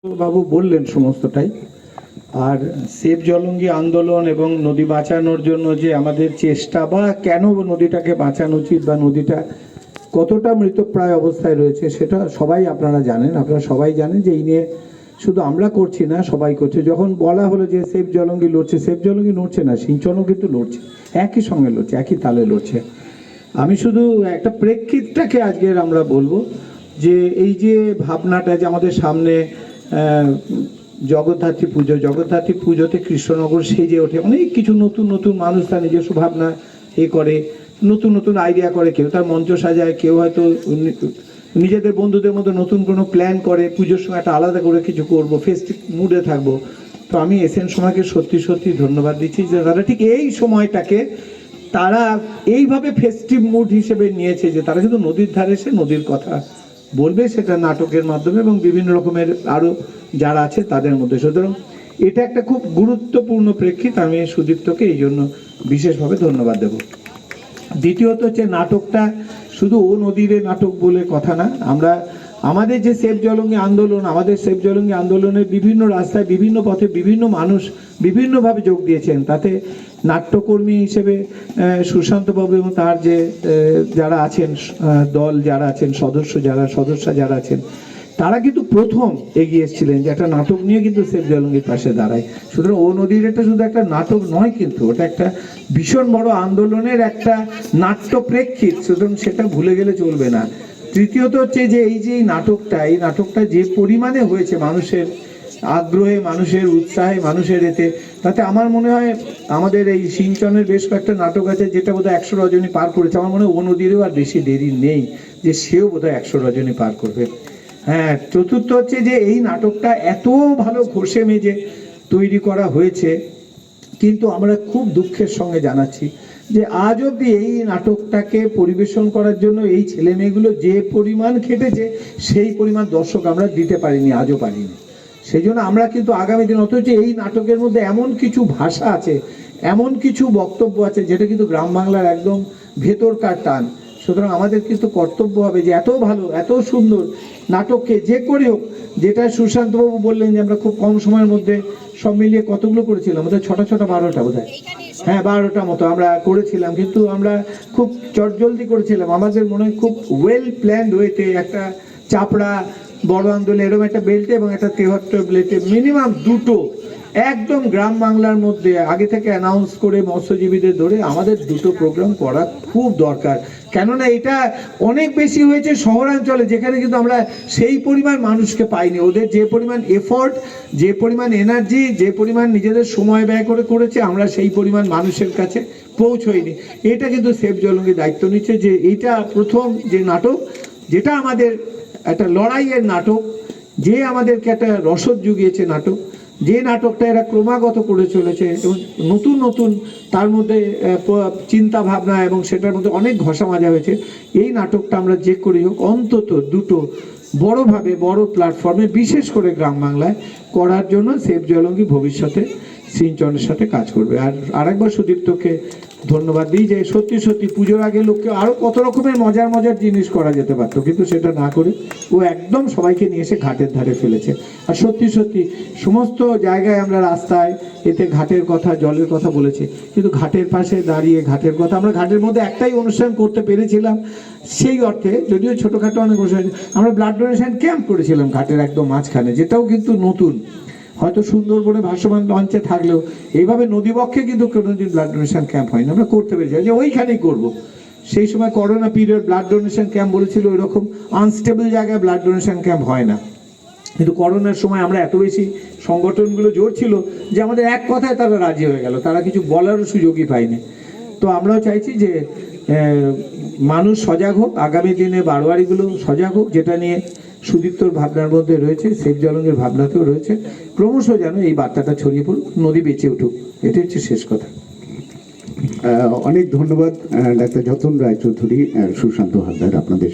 বাবু বললেন সমস্তটাই। আর সেভ জলঙ্গি আন্দোলন এবং নদী বাঁচানোর জন্য যে আমাদের চেষ্টা বা কেন নদীটাকে বাঁচানো উচিত বা নদীটা কতটা মৃতপ্রায় অবস্থায় রয়েছে সেটা সবাই আপনারা জানেন। আপনারা সবাই জানেন যে এই নিয়ে শুধু আমরা করছি না, সবাই করছে। যখন বলা হলো যে সেভ জলঙ্গি লড়ছে, সেভ জলঙ্গি লড়ছে না, সিঞ্চনও কিন্তু লড়ছে, একই সঙ্গে লড়ছে, একই তালে লড়ছে। আমি শুধু একটা প্রেক্ষিতটাকে আজকের আমরা বলবো যে এই যে ভাবনাটা যে আমাদের সামনে জগদ্ধাত্রী পুজোতে কৃষ্ণনগর সেজে ওঠে, অনেক কিছু নতুন নতুন মানুষ তার নিজস্ব ভাবনা করে, নতুন নতুন আইডিয়া করে, কেউ তার মঞ্চ সাজায়, কেউ হয়তো নিজেদের বন্ধুদের মধ্যে নতুন কোনো প্ল্যান করে, পুজোর সময় একটা আলাদা করে কিছু করব, ফেস্টিভ মুডে থাকবো। তো আমি এসএন সময়কে সত্যি সত্যি ধন্যবাদ দিচ্ছি যে তারা ঠিক এই সময়টাকে তারা এইভাবে ফেস্টিভ মুড হিসেবে নিয়েছে, যে তারা শুধু নদীর ধারে এসে নদীর কথা বলবে, সেটা নাটকের মাধ্যমে এবং বিভিন্ন রকমের আরও যারা আছে তাদের মধ্যে। সুতরাং এটা একটা খুব গুরুত্বপূর্ণ প্রেক্ষিত। আমি সুদীপ্তকে এই জন্য বিশেষভাবে ধন্যবাদ দেব। দ্বিতীয়ত হচ্ছে নাটকটা শুধু ও নদীর নাটক বলে কথা না। আমরা আমাদের যে সেভ জলঙ্গি আন্দোলন, আমাদের সেভ জলঙ্গি আন্দোলনের বিভিন্ন রাস্তায়, বিভিন্ন পথে বিভিন্ন মানুষ বিভিন্নভাবে যোগ দিয়েছেন। তাতে নাট্যকর্মী হিসেবে সুশান্তবাবু এবং তার যে যারা আছেন দল, যারা আছেন সদস্যা যারা আছেন, তারা কিন্তু প্রথম এগিয়ে এসেছিলেন যে একটা নাটক নিয়ে কিন্তু সেভ জলঙ্গির পাশে দাঁড়ায়। সুতরাং ও নদীর এটা শুধু একটা নাটক নয়, কিন্তু ওটা একটা ভীষণ বড় আন্দোলনের একটা নাট্য প্রেক্ষিত। সুতরাং সেটা ভুলে গেলে চলবে না। তৃতীয়ত হচ্ছে যে এই যে এই নাটকটা যে পরিমাণে হয়েছে, মানুষের আগ্রহে, মানুষের উৎসাহে, মানুষের এতে, তাতে আমার মনে হয় আমাদের এই সিঞ্চনের বেশ কয়েকটা নাটক আছে যেটা বোধহয় 100 রজনী পার করেছে। আমার মনে হয় ও নদীরও আর বেশি দেরি নেই যে সেও বোধহয় 100 রজনী পার করবে। হ্যাঁ, চতুর্থ হচ্ছে যে এই নাটকটা এত ভালো ঘষে মেজে তৈরি করা হয়েছে, কিন্তু আমরা খুব দুঃখের সঙ্গে জানাচ্ছি যে আজ অবধি এই নাটকটাকে পরিবেশন করার জন্য এই ছেলে মেয়েগুলো যে পরিমাণ খেটেছে সেই পরিমাণ দর্শক আমরা দিতে পারিনি, আজও পারিনি। সেই জন্য আমরা কিন্তু আগামী দিন, অথচ এই নাটকের মধ্যে এমন কিছু ভাষা আছে, এমন কিছু বক্তব্য আছে যেটা কিন্তু গ্রাম বাংলার একদম ভেতরকার টান। সুতরাং আমাদের কিন্তু কর্তব্য হবে যে এত ভালো, এত সুন্দর নাটককে যে করে হোক, যেটা সুশান্তবাবু বললেন যে আমরা খুব কম সময়ের মধ্যে সব মিলিয়ে কতগুলো করেছিলাম, আমাদের 12টা বোধ হয়, হ্যাঁ 12টা মতো আমরা করেছিলাম, কিন্তু আমরা খুব চটজলদি করেছিলাম। আমাদের মনে হয় খুব ওয়েল প্ল্যান্ড ওয়েতে একটা চাপড়া, বড় আন্দোলন, এরকম একটা বেল্টে এবং একটা 73 বেল্টে মিনিমাম দুটো একদম গ্রাম বাংলার মধ্যে আগে থেকে অ্যানাউন্স করে মৎস্যজীবীদের ধরে আমাদের দুটো প্রোগ্রাম করা খুব দরকার। কেননা এটা অনেক বেশি হয়েছে শহরাঞ্চলে, যেখানে কিন্তু আমরা সেই পরিমাণ মানুষকে পাইনি। ওদের যে পরিমাণ এফর্ট, যে পরিমাণ এনার্জি, যে পরিমাণ নিজেদের সময় ব্যয় করে করেছে, আমরা সেই পরিমাণ মানুষের কাছে পৌঁছইনি। এটা কিন্তু সেভ জলঙ্গি দায়িত্ব নিচ্ছে যে এইটা প্রথম যে নাটক, যেটা আমাদের একটা লড়াইয়ের নাটক, যে আমাদেরকে একটা রসদ জুগিয়েছে নাটক, যে নাটকটা এরা ক্রমাগত করে চলেছে এবং নতুন নতুন তার মধ্যে চিন্তা ভাবনা এবং সেটার মধ্যে অনেক ঘষা মাজা হয়েছে। এই নাটকটা আমরা যে করি হোক অন্তত দুটো বড়োভাবে, বড় প্ল্যাটফর্মে, বিশেষ করে গ্রাম বাংলায় করার জন্য সেভ জলঙ্গি ভবিষ্যতে সিঞ্চনের সাথে কাজ করবে। আর আরেকবার সুদীপ্তকে ধন্যবাদ দিই যে সত্যি সত্যি পুজোর আগে লোককে আরও কত রকমের মজার জিনিস করা যেতে পারতো, কিন্তু সেটা না করে ও একদম সবাইকে নিয়ে এসে ঘাটের ধারে ফেলেছে। আর সত্যি সত্যি সমস্ত জায়গায় আমরা রাস্তায় এতে ঘাটের কথা, জলের কথা বলেছি, কিন্তু ঘাটের পাশে দাঁড়িয়ে ঘাটের কথা, আমরা ঘাটের মধ্যে একটাই অনুষ্ঠান করতে পেরেছিলাম সেই অর্থে, যদিও ছোটোখাটো অনেক অনুষ্ঠান, আমরা ব্লাড ডোনেশন ক্যাম্প করেছিলাম ঘাটের একদম মাঝখানে, যেটাও কিন্তু নতুন। হয়তো সুন্দরবনে ভাসমান লঞ্চে থাকলেও এইভাবে নদীবক্ষে কিন্তু কোনোদিন ব্লাড ডোনেশন ক্যাম্প হয়নি, আমরা করতে পেরেছি যে ওইখানেই করব। সেই সময় corona period blood donation camp বলেছিল, ওইরকম আনস্টেবল জায়গায় ব্লাড ডোনেশন ক্যাম্প হয় না, কিন্তু করোনার সময় আমরা এত বেশি সংগঠনগুলো জোর ছিল যে আমাদের এক কথায় তারা রাজি হয়ে গেল, তারা কিছু বলারও সুযোগই পায়নি। তো আমরাও চাইছি যে মানুষ সজাগ হোক, আগামী দিনে বারোয়ারিগুলো সজাগ হোক, যেটা নিয়ে সুদীপ্তর ভাবনার মধ্যে রয়েছে, সেভ জলঙ্গির ভাবনাতেও রয়েছে। ক্রমশ যেন এই বার্তাটা ছড়িয়ে পড়ুক, নদী বেঁচে উঠুক, এটা হচ্ছে শেষ কথা। অনেক ধন্যবাদ ডাক্তার যতন রায়চৌধুরী, সুশান্ত হালদার, আপনাদের